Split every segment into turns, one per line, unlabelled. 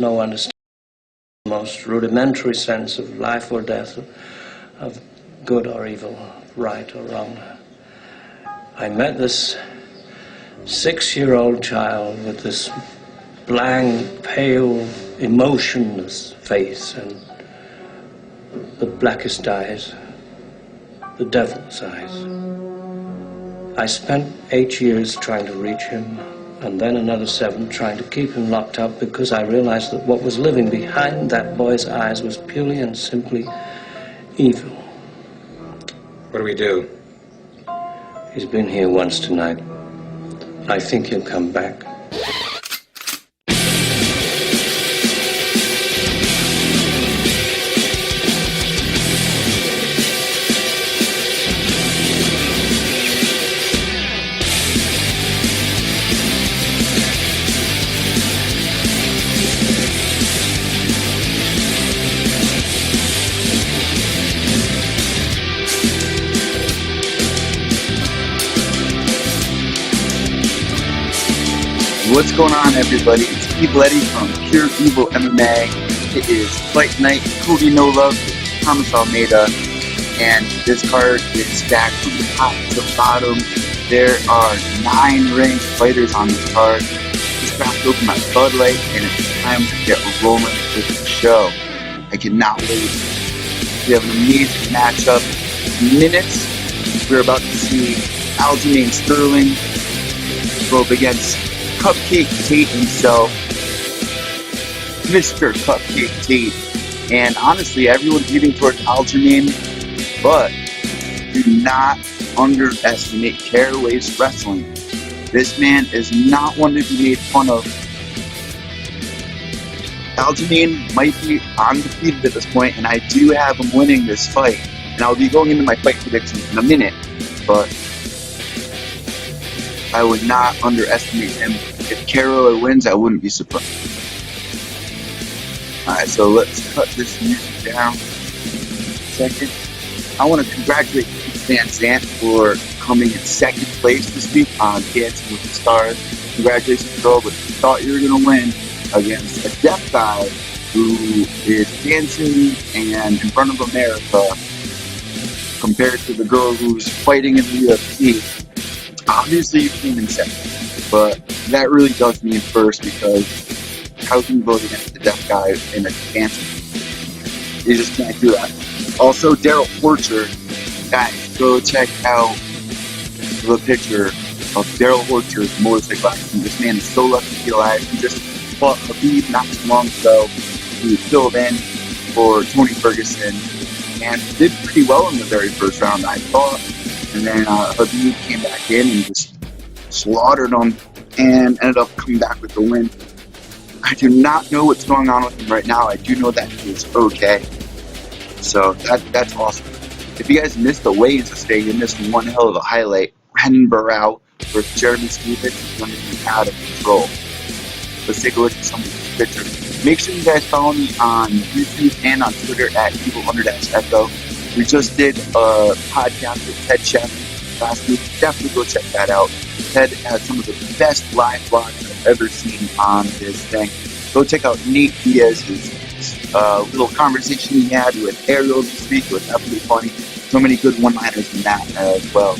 no understanding of the most rudimentary sense of life or death, of good or evil, right or wrong. I met this 6-year-old child with this blank, pale, emotionless face and the blackest eyes, the devil's eyes. I spent 8 years trying to reach him, and then another 7 trying to keep him locked up, because I realized that what was living behind that boy's eyes was purely and simply evil.
What do we do?
He's been here once tonight. I think he'll come back.
What's going on, everybody? It's Steve Letty from Pure Evil MMA. It is Fight Night, Cody No Love, Thomas Almeida, and this card is stacked from the top to bottom. There are 9 ranked fighters on this card. Just cracked open my Bud Light, and it's time to get rolling with the show. I cannot wait. We have an amazing matchup. Minutes, we're about to see Aljamain Sterling go up against Cupcake Tate himself, Mr. Cupcake Tate. And honestly, everyone's leaning towards Aljamain, but do not underestimate Caraway's wrestling. This man is not one to be made fun of. Aljamain might be undefeated at this point, and I do have him winning this fight. And I'll be going into my fight predictions in a minute, but I would not underestimate him. If Caraway wins, I wouldn't be surprised. Alright, so let's cut this music down. Second, I want to congratulate Vanzant for coming in 2nd place this week on Dancing with the Stars. Congratulations, girl, but you thought you were going to win against a deaf guy who is dancing and in front of America compared to the girl who's fighting in the UFC. Obviously, you came in 2nd, but that really does mean 1st, because how can you vote against the deaf guy in a dancing? You just can't do that. Also, Daryl Orchard, guys, go check out the picture of Daryl Orchard's motorcycle accident. This man is so lucky to be alive. He just fought Habib not too long ago. He filled in for Tony Ferguson and did pretty well in the very first round, I thought. And then Habib came back in and just slaughtered him and ended up coming back with the win. I do not know what's going on with him right now. I do know that he is okay. So that's awesome. If you guys missed the weigh-ins today, you missed one hell of a highlight. Renan Barao versus Jeremy Stevens is going to be out of control. Let's take a look at some of these pictures. Make sure you guys follow me on YouTube and on Twitter at Evil_Echo. We just did a podcast with Ted Chef last week. Definitely go check that out. Ted has some of the best live vlogs I've ever seen on this thing. Go check out Nate Diaz's little conversation he had with Ariel this week. It was absolutely funny. So many good one-liners in that as well.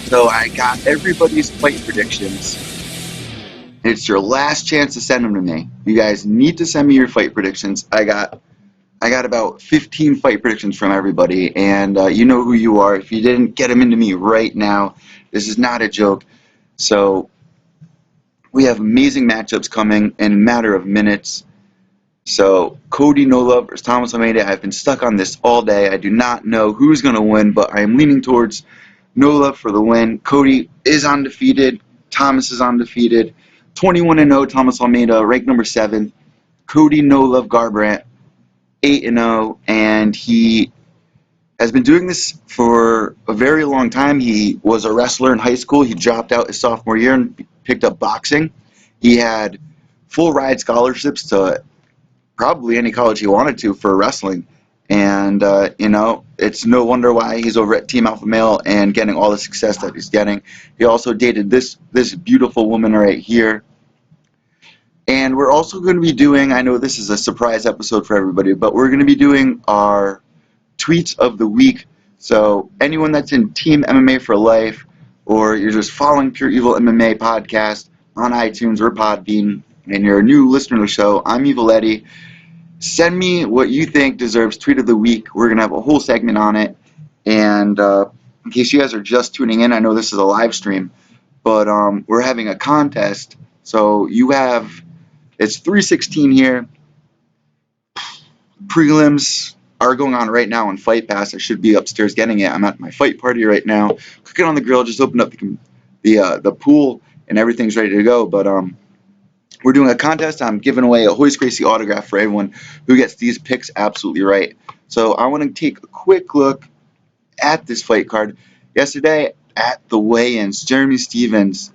So I got everybody's fight predictions. It's your last chance to send them to me. You guys need to send me your fight predictions. I got about 15 fight predictions from everybody, and you know who you are. If you didn't get them into me right now, this is not a joke. So we have amazing matchups coming in a matter of minutes. So Cody No Love versus Thomas Almeida. I've been stuck on this all day. I do not know who's going to win, but I am leaning towards No Love for the win. Cody is undefeated. Thomas is undefeated. 21-0 Thomas Almeida, ranked number 7. Cody No Love Garbrandt, 8-0, and he has been doing this for a very long time. He was a wrestler in high school. He dropped out his sophomore year and picked up boxing. He had full ride scholarships to probably any college he wanted to for wrestling. And, you know, it's no wonder why he's over at Team Alpha Male and getting all the success that he's getting. He also dated this beautiful woman right here. And we're also going to be doing, I know this is a surprise episode for everybody, but we're going to be doing our tweets of the week. So anyone that's in Team MMA for Life, or you're just following Pure Evil MMA podcast on iTunes or Podbean, and you're a new listener to the show, I'm Evil Eddie. Send me what you think deserves Tweet of the Week. We're going to have a whole segment on it. And in case you guys are just tuning in, I know this is a live stream, but we're having a contest. So you have, it's 3:16 here. Prelims are going on right now on Fight Pass. I should be upstairs getting it. I'm at my fight party right now. Cooking on the grill. Just opened up the pool and everything's ready to go. But we're doing a contest. I'm giving away a Hoist Gracie autograph for everyone who gets these picks absolutely right. So I want to take a quick look at this fight card. Yesterday at the weigh-ins, Jeremy Stephens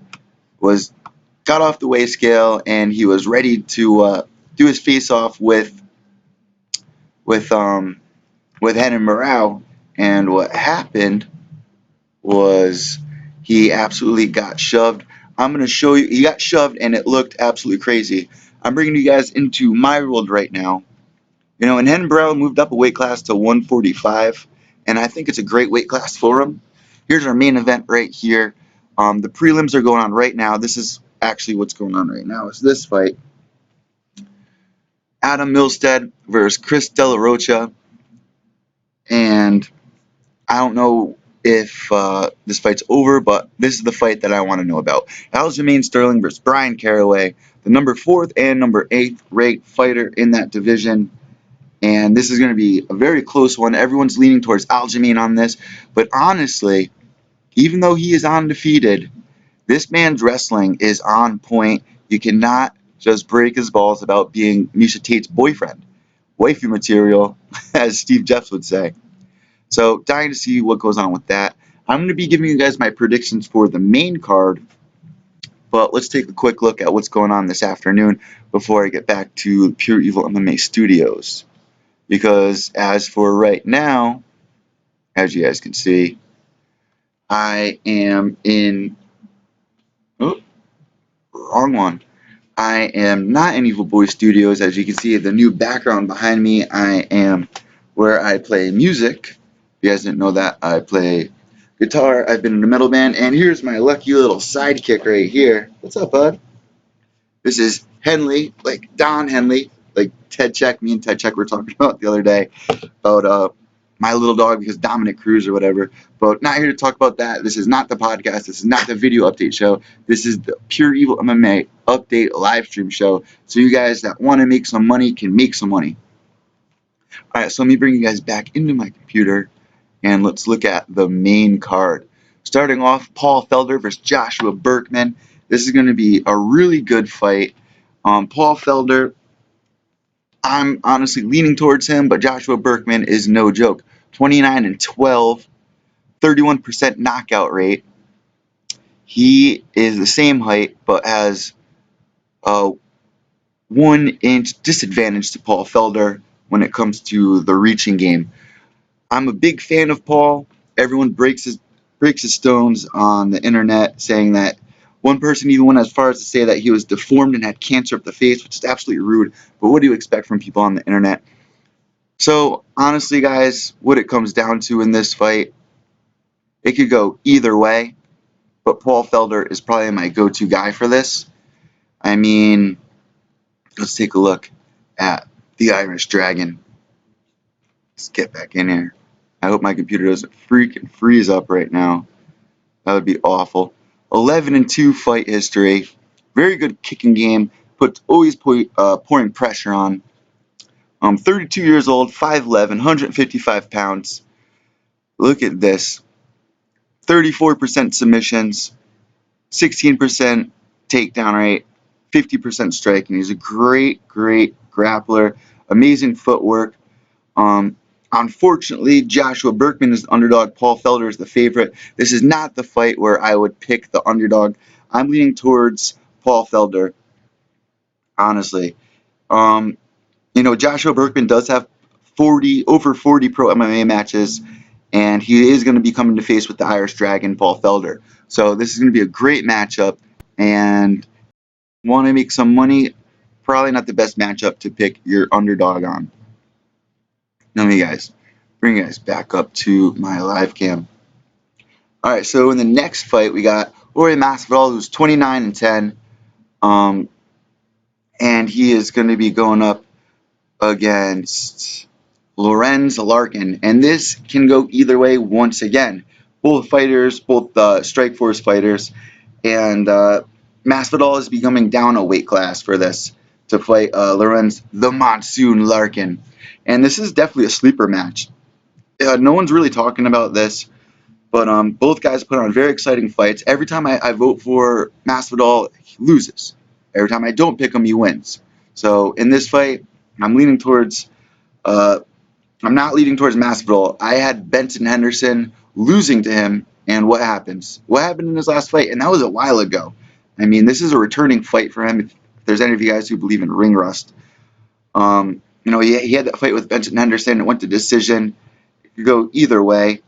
got off the weigh scale and he was ready to do his face-off with Renan and Barao, and what happened was he absolutely got shoved. I'm going to show you, he got shoved and it looked absolutely crazy. I'm bringing you guys into my world right now. You know, and Renan Barao moved up a weight class to 145, and I think it's a great weight class for him. Here's our main event right here. The prelims are going on right now. This is actually what's going on right now. It's this fight. Adam Milstead versus Chris De La Rocha. And I don't know if this fight's over, but this is the fight that I want to know about. Aljamain Sterling versus Brian Caraway, the number 4th and number 8th ranked fighter in that division. And this is going to be a very close one. Everyone's leaning towards Aljamain on this. But honestly, even though he is undefeated, this man's wrestling is on point. You cannot just break his balls about being Miesha Tate's boyfriend. Wifey material, as Steve Jeffs would say. So, dying to see what goes on with that. I'm going to be giving you guys my predictions for the main card. But let's take a quick look at what's going on this afternoon before I get back to Pure Evil MMA Studios. Because as for right now, as you guys can see, I am in... Oh, wrong one. I am not in Evil Boy Studios. As you can see, the new background behind me, I am where I play music. If you guys didn't know that, I play guitar. I've been in a metal band. And here's my lucky little sidekick right here. What's up, bud? This is Henley, like Don Henley, like Ted Check. Me and Ted Check were talking about the other day about my little dog because Dominic Cruz or whatever. But not here to talk about that. This is not the podcast. This is not the video update show. This is the Pure Evil MMA update live stream show. So you guys that want to make some money can make some money. All right, so let me bring you guys back into my computer and let's look at the main card. Starting off, Paul Felder versus Joshua Burkman. This is going to be a really good fight. Paul Felder, I'm honestly leaning towards him, but Joshua Burkman is no joke. 29-12, 31% knockout rate. He is the same height, but has a 1-inch disadvantage to Paul Felder when it comes to the reaching game. I'm a big fan of Paul. Everyone breaks his stones on the internet, saying that one person even went as far as to say that he was deformed and had cancer of the face, which is absolutely rude. But what do you expect from people on the internet? So, honestly, guys, what it comes down to in this fight, it could go either way. But Paul Felder is probably my go-to guy for this. I mean, let's take a look at the Irish Dragon. Let's get back in here. I hope my computer doesn't freaking freeze up right now. That would be awful. 11-2 fight history. Very good kicking game. Always pouring pressure on. 32 years old, 5'11", 155 pounds. Look at this. 34% submissions, 16% takedown rate, 50% striking. He's a great, great grappler. Amazing footwork. Unfortunately, Joshua Burkman is the underdog. Paul Felder is the favorite. This is not the fight where I would pick the underdog. I'm leaning towards Paul Felder, honestly. You know, Joshua Burkman does have over 40 pro MMA matches, and he is going to be coming to face with the Irish Dragon, Paul Felder. So this is going to be a great matchup, and want to make some money, probably not the best matchup to pick your underdog on. Let me bring you guys back up to my live cam. All right, so in the next fight, we got Jorge Masvidal, who's 29-10, and he is going to be going up against Lorenz Larkin, and this can go either way once again. Both fighters, both Strikeforce fighters, and Masvidal is becoming down a weight class for this to fight Lorenz the Monsoon Larkin, and this is definitely a sleeper match. No one's really talking about this, but both guys put on very exciting fights. Every time I vote for Masvidal, he loses. Every time I don't pick him, he wins. So in this fight, I'm leaning towards. I'm not leaning towards Masvidal. I had Benson Henderson losing to him, and what happens? What happened in his last fight? And that was a while ago. I mean, this is a returning fight for him. If there's any of you guys who believe in ring rust, he had that fight with Benson Henderson. It went to decision. It could go either way.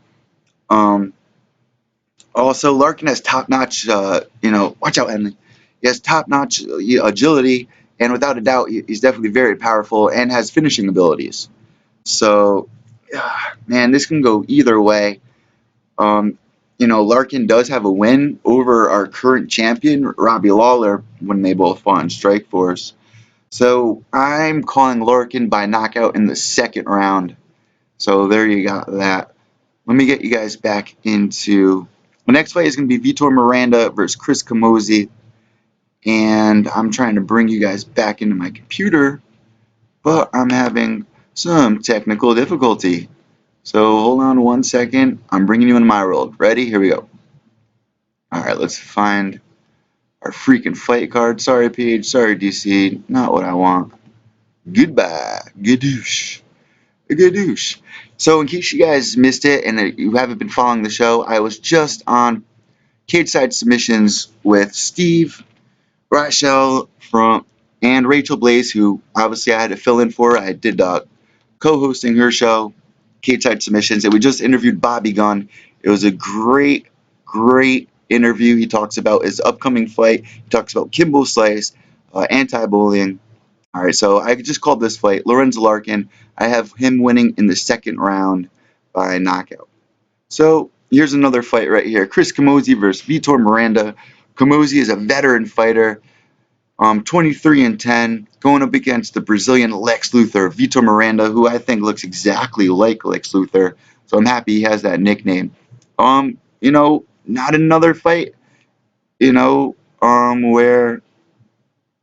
Also, Larkin has top-notch, watch out, Henley. He has top-notch agility, and without a doubt, he's definitely very powerful and has finishing abilities. So, man, this can go either way. Larkin does have a win over our current champion, Robbie Lawler, when they both fought in Strikeforce. So, I'm calling Larkin by knockout in the second round. So, there you got that. Let me get you guys back into... The next fight is going to be Vitor Miranda versus Chris Camozzi. And I'm trying to bring you guys back into my computer, but I'm having some technical difficulty. So hold on 1 second. I'm bringing you into my world. Ready? Here we go. Alright, let's find our freaking fight card. Sorry, Paige. Sorry, DC. Not what I want. Goodbye. Gadoosh. Gadoosh. So in case you guys missed it and you haven't been following the show, I was just on Cage Side Submissions with Steve, Rachel and Rachel Blaze, who obviously I had to fill in for. I did co-hosting her show, Cage Side Submissions, and we just interviewed Bobby Gunn. It was a great interview. He talks about his upcoming fight. He talks about Kimbo Slice, anti-bullying. All right, so I just called this fight Lorenz Larkin. I have him winning in the second round by knockout. So here's another fight right here. Chris Camozzi versus Vitor Miranda. Camozzi is a veteran fighter, 23-10, going up against the Brazilian Lex Luthor, Vitor Miranda, who I think looks exactly like Lex Luthor. So I'm happy he has that nickname. Not another fight, where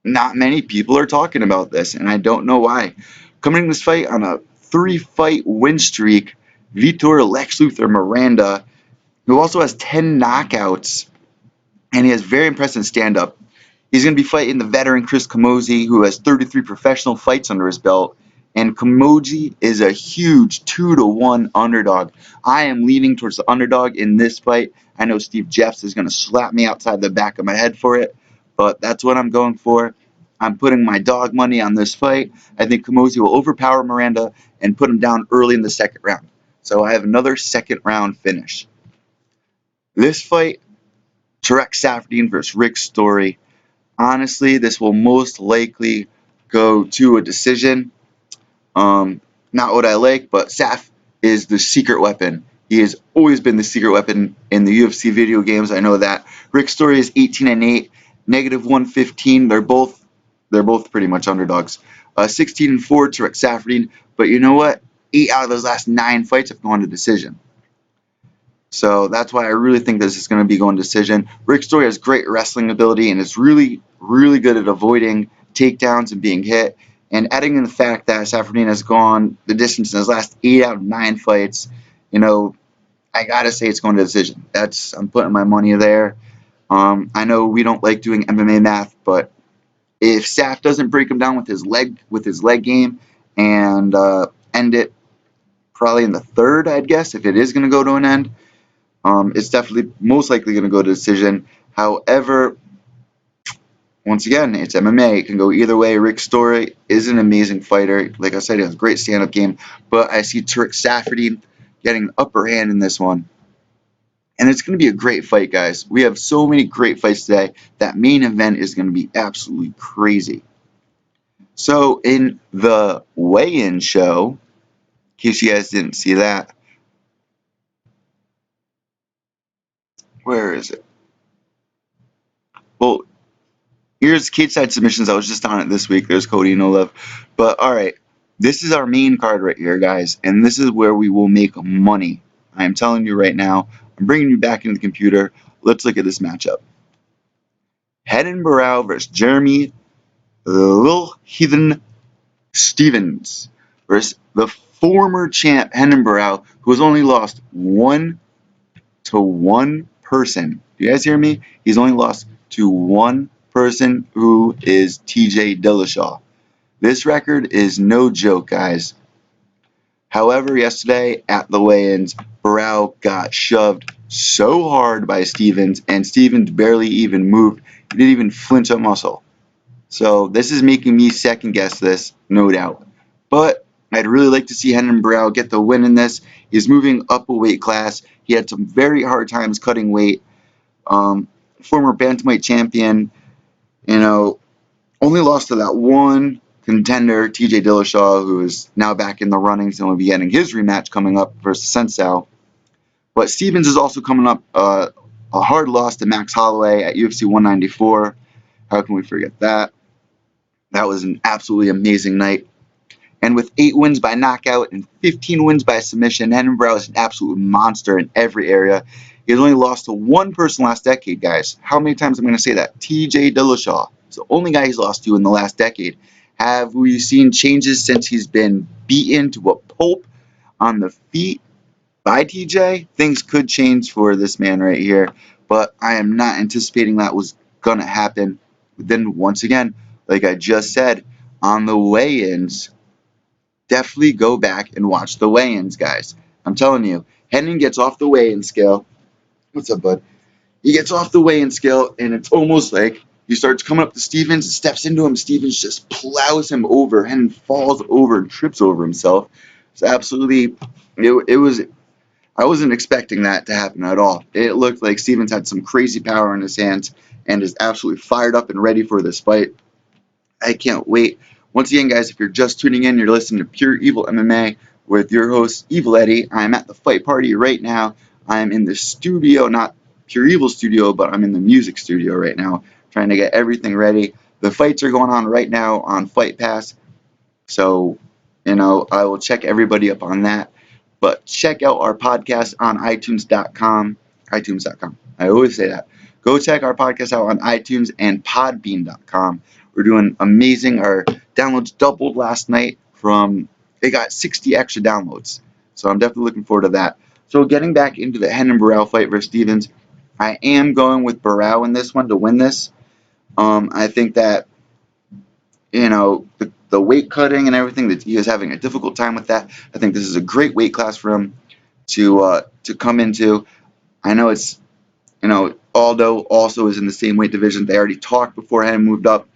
not many people are talking about this, and I don't know why. Coming in this fight on a 3-fight win streak, Vitor Lex Luthor Miranda, who also has 10 knockouts, and he has very impressive stand-up. He's going to be fighting the veteran Chris Camozzi, who has 33 professional fights under his belt, and Camozzi is a huge 2-1 underdog. I am leaning towards the underdog in this fight. I know Steve Jeffs is going to slap me outside the back of my head for it, but that's what I'm going for. I'm putting my dog money on this fight. I think Camozzi will overpower Miranda and put him down early in the second round. So I have another second round finish. This fight, Tarec Saffiedine versus Rick Story. Honestly, this will most likely go to a decision. Not what I like, but Saf is the secret weapon. He has always been the secret weapon in the UFC video games. I know that. Rick Story is 18-8, -115. They're both pretty much underdogs. 16-4 Tarec Saffiedine. But you know what? 8 out of those last 9 fights have gone to decision. So that's why I really think this is going to be going to decision. Rick Story has great wrestling ability and is really good at avoiding takedowns and being hit. And adding in the fact that Saffiedine has gone the distance in his last 8 out of 9 fights, I gotta say it's going to decision. I'm putting my money there. I know we don't like doing MMA math, but if Saf doesn't break him down with his leg game and end it probably in the third, I'd guess, if it is going to go to an end, it's definitely most likely going to go to decision. However, once again, it's MMA. It can go either way. Rick Story is an amazing fighter. Like I said, he has a great stand-up game. But I see Tarec Saffiedine getting an upper hand in this one. And it's going to be a great fight, guys. We have so many great fights today. That main event is going to be absolutely crazy. So in the weigh-in show, in case you guys didn't see that, where is it? Well, here's cage side submissions. I was just on it this week. There's Cody, no love. But all right, this is our main card right here, guys, and this is where we will make money. I am telling you right now. I'm bringing you back into the computer. Let's look at this matchup. Renan Barao versus Jeremy Lil Heathen Stevens versus the former champ Renan Barao, who has only lost one person. Do you guys hear me? He's only lost to one person, who is TJ Dillashaw. This record is no joke, guys. However, yesterday at the weigh-ins, Barao got shoved so hard by Stevens, and Stevens barely even moved. He didn't even flinch a muscle. So this is making me second guess this, no doubt. But I'd really like to see Renan Barao get the win in this. He's moving up a weight class. He had some very hard times cutting weight. Former bantamweight champion, only lost to that one contender, TJ Dillashaw, who is now back in the runnings and will be getting his rematch coming up versus Sensao. But Stevens is also coming up a hard loss to Max Holloway at UFC 194. How can we forget that? That was an absolutely amazing night. And with 8 wins by knockout and 15 wins by submission, Renan Barao is an absolute monster in every area. He has only lost to one person last decade, guys. How many times am I going to say that? TJ Dillashaw. It's the only guy he's lost to in the last decade. Have we seen changes since he's been beaten to a pulp on the feet by TJ? Things could change for this man right here, but I am not anticipating that was going to happen. Then once again, like I just said, on the weigh-ins, definitely go back and watch the weigh-ins, guys. I'm telling you, Renan gets off the weigh-in scale. What's up, bud? He gets off the weigh-in scale, and it's almost like he starts coming up to Stevens and steps into him. Stevens just plows him over. Renan falls over and trips over himself. It's absolutely, it was, I wasn't expecting that to happen at all. It looked like Stevens had some crazy power in his hands and is absolutely fired up and ready for this fight. I can't wait. Once again, guys, if you're just tuning in, you're listening to Pure Evil MMA with your host, Evil Eddie. I'm at the fight party right now. I'm in the studio, not Pure Evil studio, but I'm in the music studio right now, trying to get everything ready. The fights are going on right now on Fight Pass, so, I will check everybody up on that. But check out our podcast on iTunes.com. iTunes.com. I always say that. Go check our podcast out on iTunes and Podbean.com. We're doing amazing. Our downloads doubled last night it got 60 extra downloads. So I'm definitely looking forward to that. So getting back into the Renan Barao fight versus Stevens, I am going with Barao in this one to win this. I think that, the weight cutting and everything, that he is having a difficult time with that. I think this is a great weight class for him to come into. I know it's, Aldo also is in the same weight division. They already talked before Renan moved up.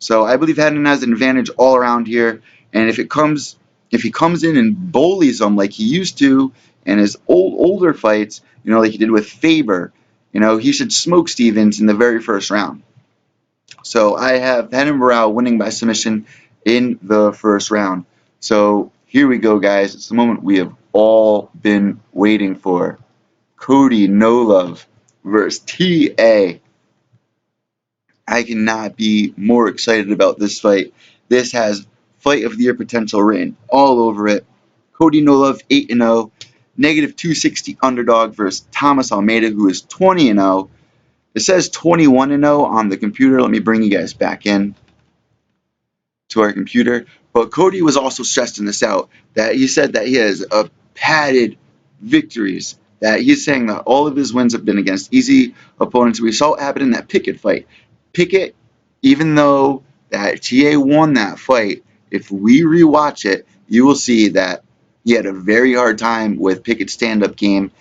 So I believe Renan has an advantage all around here. And if he comes in and bullies him like he used to in his older fights, like he did with Faber, he should smoke Stevens in the very first round. So I have Renan Barao winning by submission in the first round. So here we go, guys. It's the moment we have all been waiting for. Cody No Love versus TA. I cannot be more excited about this fight. This has fight of the year potential written all over it. Cody No Love 8-0, negative 260 underdog versus Thomas Almeida, who is 20-0. It says 21-0 on the computer. Let me bring you guys back in to our computer. But Cody was also stressing this out, that he said that he has padded victories, that he's saying that all of his wins have been against easy opponents. We saw it happen in that Pickett fight. Pickett, even though that TA won that fight, if we rewatch it, you will see that he had a very hard time with Pickett's stand-up game,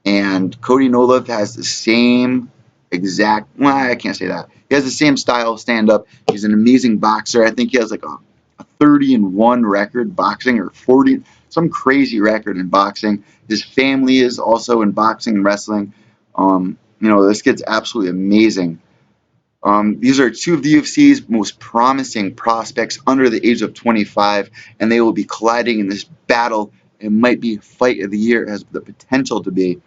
and Cody No Love has the same exact, well, I can't say that. He has the same style of stand-up. He's an amazing boxer. I think he has like a 30-1 record boxing, or 40, some crazy record in boxing. His family is also in boxing and wrestling. This kid's absolutely amazing. These are two of the UFC's most promising prospects under the age of 25, and they will be colliding in this battle. It might be fight of the year, it has the potential to be.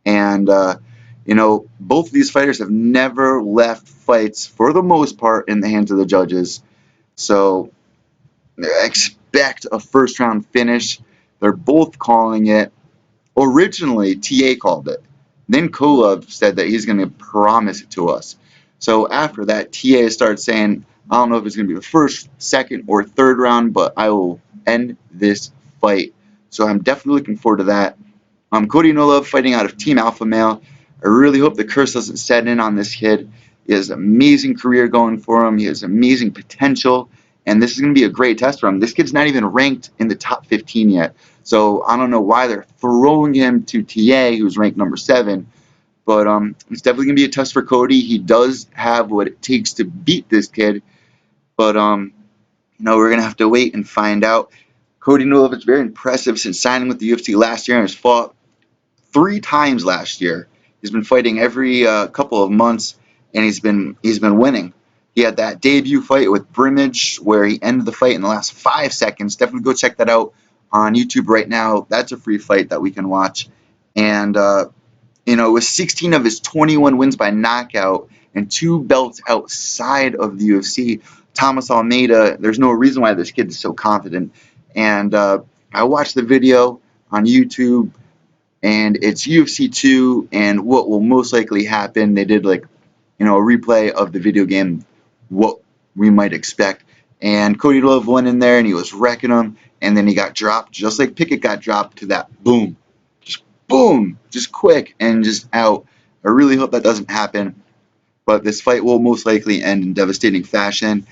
And, both of these fighters have never left fights, for the most part, in the hands of the judges. So expect a first round finish. They're both calling it. Originally, TA called it. Then Kolov said that he's going to promise it to us. So after that, TA started saying, I don't know if it's going to be the first, second, or third round, but I will end this fight. So I'm definitely looking forward to that. Cody Nolov fighting out of Team Alpha Male. I really hope the curse doesn't set in on this kid. He has an amazing career going for him. He has amazing potential. And this is going to be a great test for him. This kid's not even ranked in the top 15 yet. So I don't know why they're throwing him to TA, who's ranked number 7. But it's definitely going to be a test for Cody. He does have what it takes to beat this kid. But, we're going to have to wait and find out. Cody Nolov is very impressive since signing with the UFC last year and has fought 3 times last year. He's been fighting every couple of months, and he's been winning. He had that debut fight with Brimage where he ended the fight in the last 5 seconds. Definitely go check that out on YouTube right now. That's a free fight that we can watch. And with 16 of his 21 wins by knockout and 2 belts outside of the UFC, Thomas Almeida, there's no reason why this kid is so confident. And I watched the video on YouTube, and it's UFC 2, and what will most likely happen. They did a replay of the video game, what we might expect. And Cody Love went in there and he was wrecking him, and then he got dropped just like Pickett got dropped to that boom, just quick and just out. I really hope that doesn't happen, but this fight will most likely end in devastating fashion.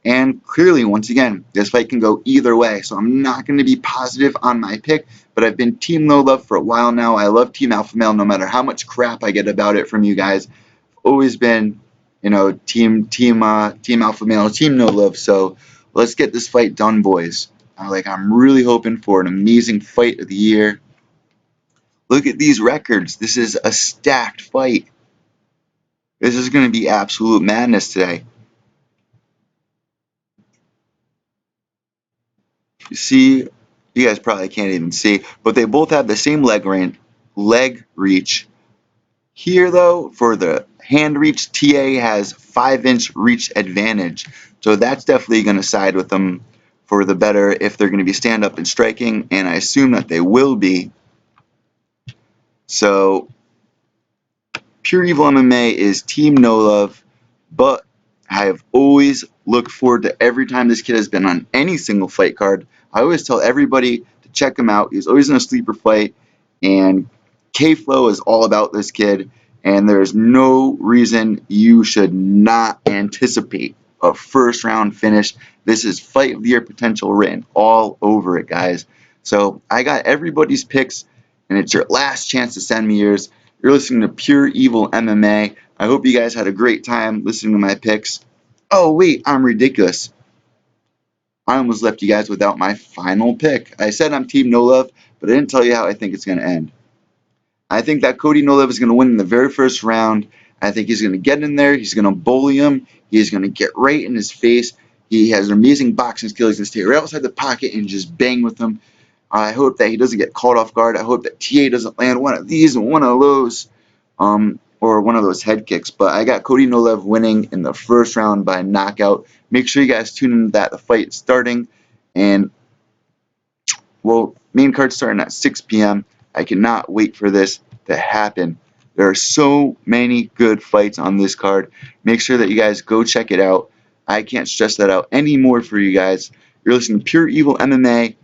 And clearly, once again, this fight can go either way, so I'm not going to be positive on my pick, but I've been Team No Love for a while now. I love Team Alpha Male no matter how much crap I get about it from you guys. I've always been, Team Alpha Male, Team No Love, so let's get this fight done, boys. I'm really hoping for an amazing fight of the year. Look at these records. This is a stacked fight. This is going to be absolute madness today. You see, you guys probably can't even see, but they both have the same leg reach. Here, though, for the hand reach, TA has 5-inch reach advantage. So that's definitely going to side with them for the better if they're going to be stand-up and striking, and I assume that they will be. So, Pure Evil MMA is Team No Love, but I have always looked forward to every time this kid has been on any single fight card. I always tell everybody to check him out. He's always in a sleeper fight, and K-Flow is all about this kid, and there's no reason you should not anticipate a first-round finish. This is fight of the year potential written all over it, guys. So I got everybody's picks, and it's your last chance to send me yours. You're listening to Pure Evil MMA. I hope you guys had a great time listening to my picks. Oh, wait, I'm ridiculous. I almost left you guys without my final pick. I said I'm Team No Love, but I didn't tell you how I think it's going to end. I think that Cody No Love is going to win in the very first round. I think he's going to get in there. He's going to bully him. He's going to get right in his face. He has an amazing boxing skill. He's going to stay right outside the pocket and just bang with him. I hope that he doesn't get caught off guard. I hope that TA doesn't land one of these and one of those, or one of those head kicks. But I got Cody No Love winning in the first round by knockout. Make sure you guys tune in to that. The fight is starting, and main card starting at 6 p.m. I cannot wait for this to happen. There are so many good fights on this card. Make sure that you guys go check it out. I can't stress that out anymore for you guys. You're listening to Pure Evil MMA.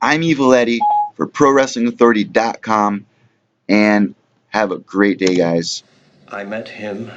I'm Evil Eddie for ProWrestlingAuthority.com, and have a great day, guys.
I met him